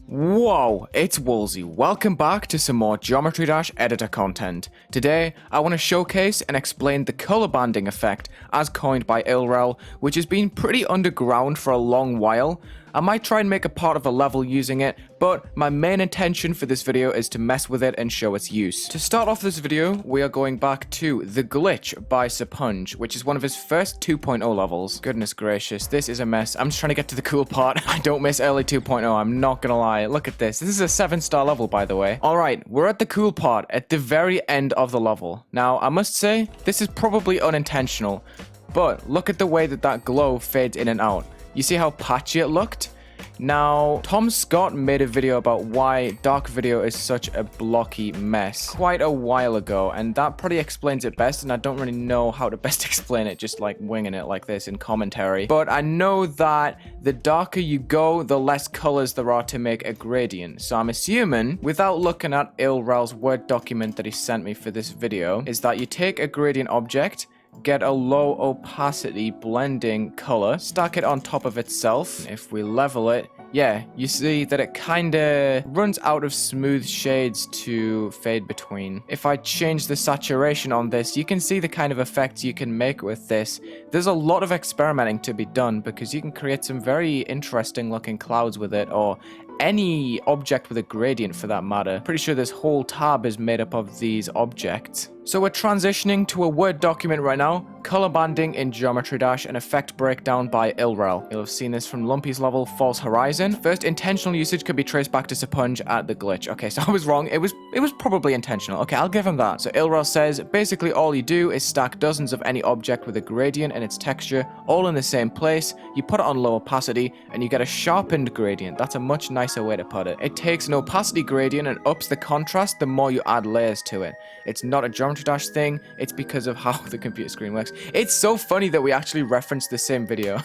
Whoa, it's Wulzy. Welcome back to some more Geometry Dash editor content. Today, I want to showcase and explain the color banding effect as coined by Ilrell, which has been pretty underground for a long while. I might try and make a part of a level using it, but my main intention for this video is to mess with it and show its use. To start off this video, we are going back to The Glitch by Serponge, which is one of his first 2.0 levels. Goodness gracious, this is a mess. I'm just trying to get to the cool part. I don't miss early 2.0, I'm not gonna lie. Look at this. This is a 7-star level, by the way. Alright, we're at the cool part, at the very end of the level. Now, I must say, this is probably unintentional, but look at the way that glow fades in and out. You see how patchy it looked? Now, Tom Scott made a video about why dark video is such a blocky mess quite a while ago, and that probably explains it best, and I don't really know how to best explain it, just like winging it like this in commentary. But I know that the darker you go, the less colors there are to make a gradient. So I'm assuming, without looking at Ilrell's Word document that he sent me for this video, is that you take a gradient object, get a low opacity blending color, stack it on top of itself. If we level it, yeah, you see that it kinda runs out of smooth shades to fade between. If I change the saturation on this, you can see the kind of effects you can make with this. There's a lot of experimenting to be done because you can create some very interesting looking clouds with it, or any object with a gradient for that matter. Pretty sure this whole tab is made up of these objects. So we're transitioning to a Word document right now, color banding in Geometry Dash, and effect breakdown by Ilrell. You'll have seen this from Lumpy's level False Horizon. First intentional usage could be traced back to Serponge at The Glitch. Okay, so I was wrong. It was probably intentional. Okay, I'll give him that. So Ilrell says, basically all you do is stack dozens of any object with a gradient and its texture all in the same place. You put it on low opacity and you get a sharpened gradient. That's a much nicer way to put it. It takes an opacity gradient and ups the contrast the more you add layers to it. It's not a Geometry Dash thing, it's because of how the computer screen works. It's so funny that we actually referenced the same video.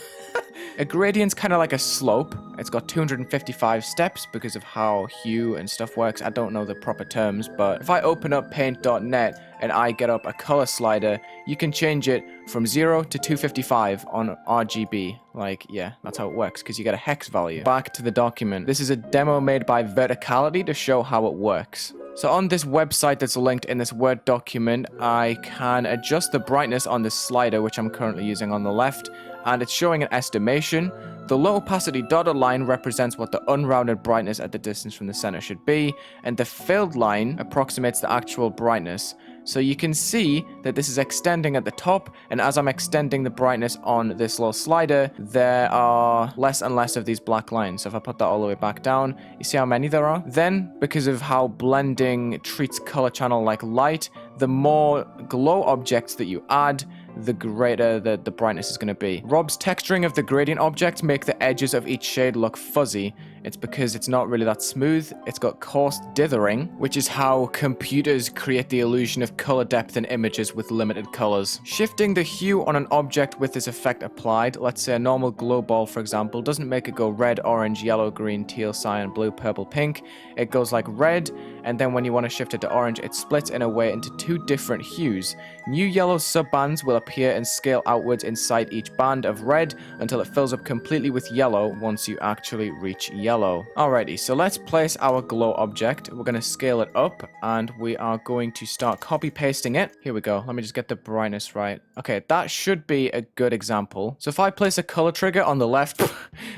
A gradient's kind of like a slope. It's got 255 steps because of how hue and stuff works. I don't know the proper terms, but if I open up paint.net and I get up a color slider, you can change it from 0 to 255 on RGB. Like, yeah, that's how it works, because you get a hex value. Back to the document. This is a demo made by Verticallity to show how it works. So on this website that's linked in this Word document, I can adjust the brightness on this slider, which I'm currently using on the left, and it's showing an estimation. The low opacity dotted line represents what the unrounded brightness at the distance from the center should be, and the filled line approximates the actual brightness. So you can see that this is extending at the top, and as I'm extending the brightness on this little slider, there are less and less of these black lines. So if I put that all the way back down, you see how many there are? Then, because of how blending treats color channel like light, the more glow objects that you add, the greater the brightness is going to be. Rob's texturing of the gradient objects make the edges of each shade look fuzzy. It's because it's not really that smooth. It's got coarse dithering, which is how computers create the illusion of color depth in images with limited colors. Shifting the hue on an object with this effect applied, let's say a normal glow ball for example, doesn't make it go red, orange, yellow, green, teal, cyan, blue, purple, pink. It goes like red, and then when you want to shift it to orange, it splits in a way into two different hues. New yellow subbands will appear and scale outwards inside each band of red until it fills up completely with yellow once you actually reach yellow. Alrighty, so let's place our glow object. We're going to scale it up, and we are going to start copy pasting it. Here we go. Let me just get the brightness right. Okay, that should be a good example. So if I place a color trigger on the left,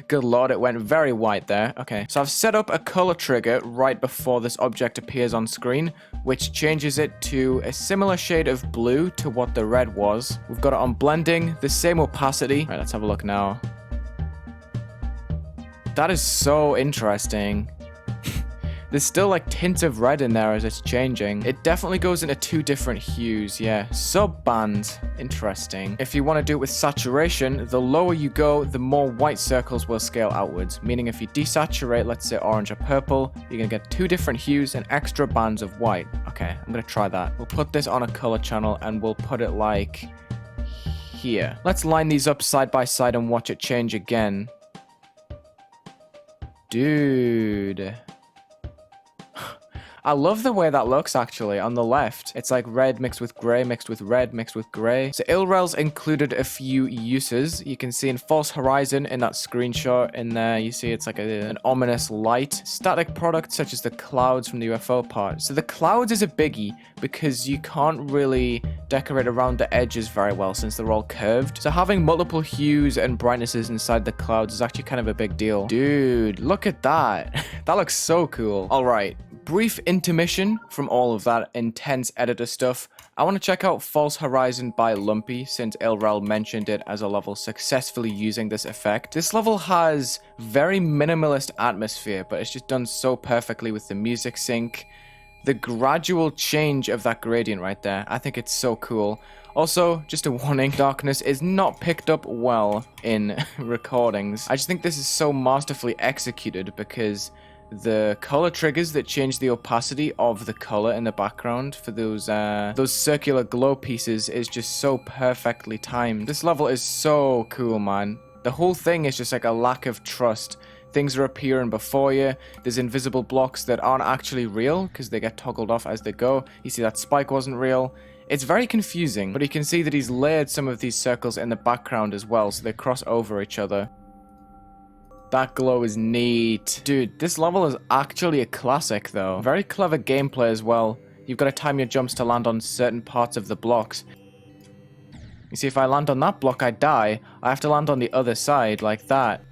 good lord, it went very white there. Okay, so I've set up a color trigger right before this object appears on screen, which changes it to a similar shade of blue to what the red was. We've got it on blending, the same opacity. All right, let's have a look now. That is so interesting. There's still like tints of red in there as it's changing. It definitely goes into two different hues, yeah. Sub-band, interesting. If you want to do it with saturation, the lower you go, the more white circles will scale outwards. Meaning if you desaturate, let's say orange or purple, you're gonna get two different hues and extra bands of white. Okay, I'm gonna try that. We'll put this on a color channel and we'll put it like here. Let's line these up side by side and watch it change again. Dude. I love the way that looks actually on the left. It's like red mixed with gray, mixed with red, mixed with gray. So Ilrell's included a few uses. You can see in False Horizon in that screenshot in there, you see it's like an ominous light. Static products such as the clouds from the UFO part. So the clouds is a biggie because you can't really decorate around the edges very well since they're all curved. So having multiple hues and brightnesses inside the clouds is actually kind of a big deal. Dude, look at that. That looks so cool. All right, brief intermission from all of that intense editor stuff. I want to check out False Horizon by Lumpy since Ilrell mentioned it as a level successfully using this effect. This level has very minimalist atmosphere, but it's just done so perfectly with the music sync. The gradual change of that gradient right there, I think it's so cool. Also, just a warning, darkness is not picked up well in recordings. I just think this is so masterfully executed because the color triggers that change the opacity of the color in the background for those circular glow pieces is just so perfectly timed. This level is so cool, man. The whole thing is just like a lack of trust. Things are appearing before you. There's invisible blocks that aren't actually real because they get toggled off as they go. You see that spike wasn't real. It's very confusing, but you can see that he's layered some of these circles in the background as well, so they cross over each other. That glow is neat. Dude, this level is actually a classic though. Very clever gameplay as well. You've got to time your jumps to land on certain parts of the blocks. You see, if I land on that block, I die. I have to land on the other side, like that.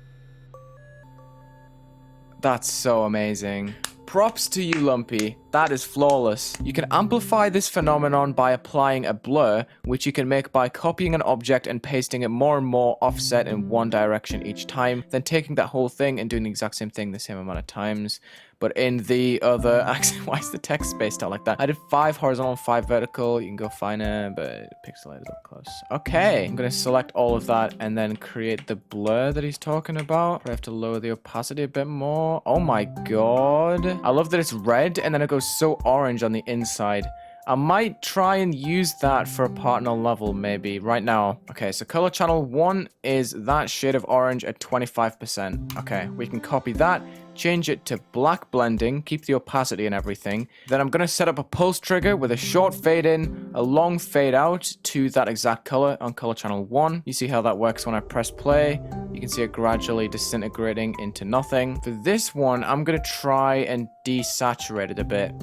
That's so amazing. Props to you, Lumpy. That is flawless. You can amplify this phenomenon by applying a blur, which you can make by copying an object and pasting it more and more offset in one direction each time, then taking that whole thing and doing the exact same thing the same amount of times. But in the other accent, why is the text spaced out like that? I did 5 horizontal and 5 vertical. You can go finer, but pixelated up close. Okay, I'm gonna select all of that and then create the blur that he's talking about. I have to lower the opacity a bit more. Oh my god. I love that it's red and then it goes so orange on the inside. I might try and use that for a partner level maybe right now. Okay, so color channel 1 is that shade of orange at 25%. Okay, we can copy that, change it to black blending, keep the opacity and everything. Then I'm going to set up a pulse trigger with a short fade in, a long fade out to that exact color on color channel 1. You see how that works when I press play. You can see it gradually disintegrating into nothing. For this one, I'm going to try and desaturate it a bit.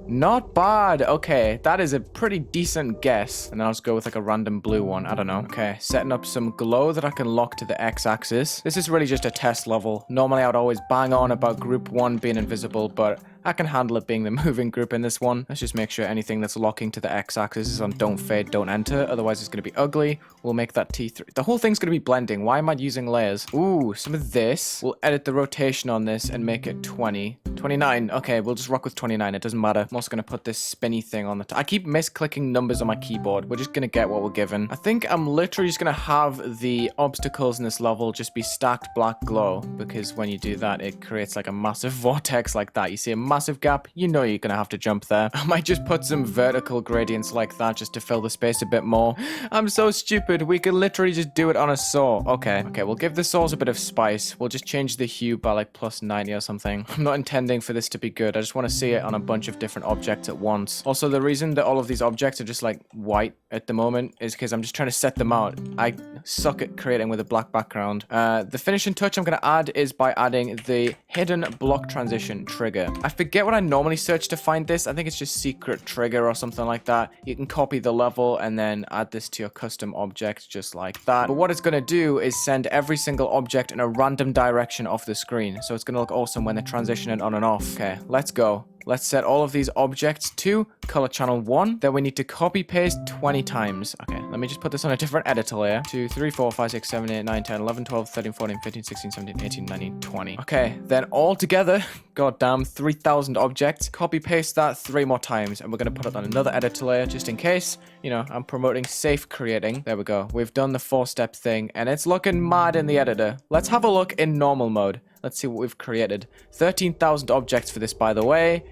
Not bad. Okay, that is a pretty decent guess. And then I'll just go with like a random blue one. I don't know. Okay, setting up some glow that I can lock to the x-axis. This is really just a test level. Normally I would always bang on about group 1 being invisible, but I can handle it being the moving group in this one. Let's just make sure anything that's locking to the x-axis is on don't fade, don't enter. Otherwise it's going to be ugly. We'll make that T3. The whole thing's going to be blending. Why am I using layers? Ooh, some of this. We'll edit the rotation on this and make it 20. 29. Okay, we'll just rock with 29. It doesn't matter. I'm also going to put this spinny thing on the top. I keep misclicking numbers on my keyboard. We're just going to get what we're given. I think I'm literally just going to have the obstacles in this level just be stacked black glow, because when you do that, it creates like a massive vortex like that. You see a massive gap, you know you're gonna have to jump there. I might just put some vertical gradients like that just to fill the space a bit more. I'm so stupid. We could literally just do it on a saw. Okay, we'll give the saws a bit of spice. We'll just change the hue by like plus 90 or something. I'm not intending for this to be good. I just want to see it on a bunch of different objects at once. Also, the reason that all of these objects are just like white at the moment is because I'm just trying to set them out. I suck at creating with a black background. The finishing touch I'm gonna add is by adding the hidden block transition trigger. I forget what I normally search to find this. I think it's just secret trigger or something like that. You can copy the level and then add this to your custom object just like that. But what it's going to do is send every single object in a random direction off the screen. So it's going to look awesome when they're transitioning on and off. Okay, let's go. Let's set all of these objects to color channel 1. Then we need to copy paste 20 times. Okay, let me just put this on a different editor layer. 2, 3, 4, 5, 6, 7, 8, 9, 10, 11, 12, 13, 14, 15, 16, 17, 18, 19, 20. Okay, then all together, goddamn, 3,000 objects. Copy paste that 3 more times. And we're going to put it on another editor layer just in case. You know, I'm promoting safe creating. There we go. We've done the 4-step thing and it's looking mad in the editor. Let's have a look in normal mode. Let's see what we've created. 13,000 objects for this, by the way.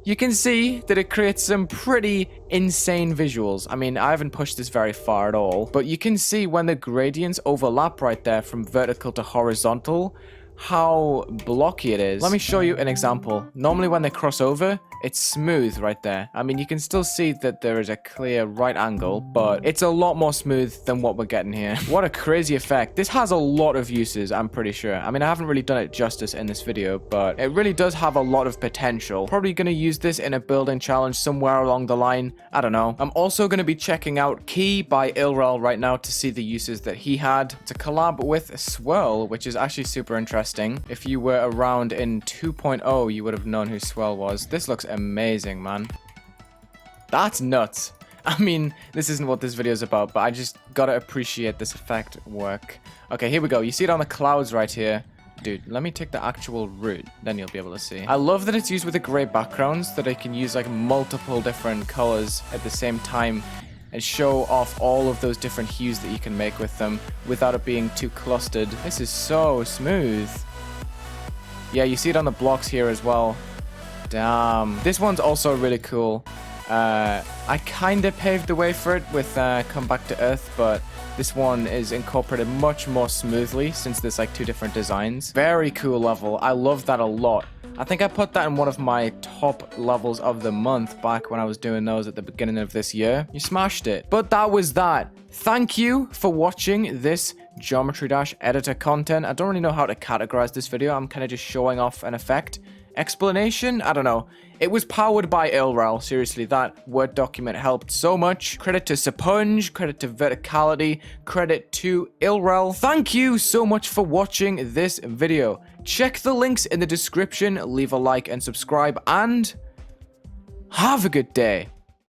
You can see that it creates some pretty insane visuals. I mean, I haven't pushed this very far at all, but you can see when the gradients overlap right there from vertical to horizontal, how blocky it is. Let me show you an example. Normally when they cross over, it's smooth right there. I mean, you can still see that there is a clear right angle, but it's a lot more smooth than what we're getting here. What a crazy effect. This has a lot of uses, I'm pretty sure. I mean, I haven't really done it justice in this video, but it really does have a lot of potential. Probably going to use this in a building challenge somewhere along the line. I don't know. I'm also going to be checking out Key by Ilrell right now to see the uses that he had. To collab with Swirl, which is actually super interesting. If you were around in 2.0, you would have known who Swirl was. This looks amazing, man. That's nuts. I mean, this isn't what this video is about, but I just gotta appreciate this effect work. Okay, here we go. You see it on the clouds right here. Dude, let me take the actual route, then you'll be able to see. I love that it's used with the gray backgrounds, that I can use like multiple different colors at the same time and show off all of those different hues that you can make with them without it being too clustered. This is so smooth. Yeah, you see it on the blocks here as well. Damn. This one's also really cool. I kind of paved the way for it with Come Back to Earth, but this one is incorporated much more smoothly since there's like two different designs. Very cool level. I love that a lot. I think I put that in one of my top levels of the month back when I was doing those at the beginning of this year. You smashed it. But that was that. Thank you for watching this Geometry Dash editor content. I don't really know how to categorize this video. I'm kind of just showing off an effect. Explanation? I don't know. It was powered by Ilrell. Seriously, that Word document helped so much. Credit to Serponge, credit to Verticallity, credit to Ilrell. Thank you so much for watching this video. Check the links in the description, leave a like and subscribe, and have a good day.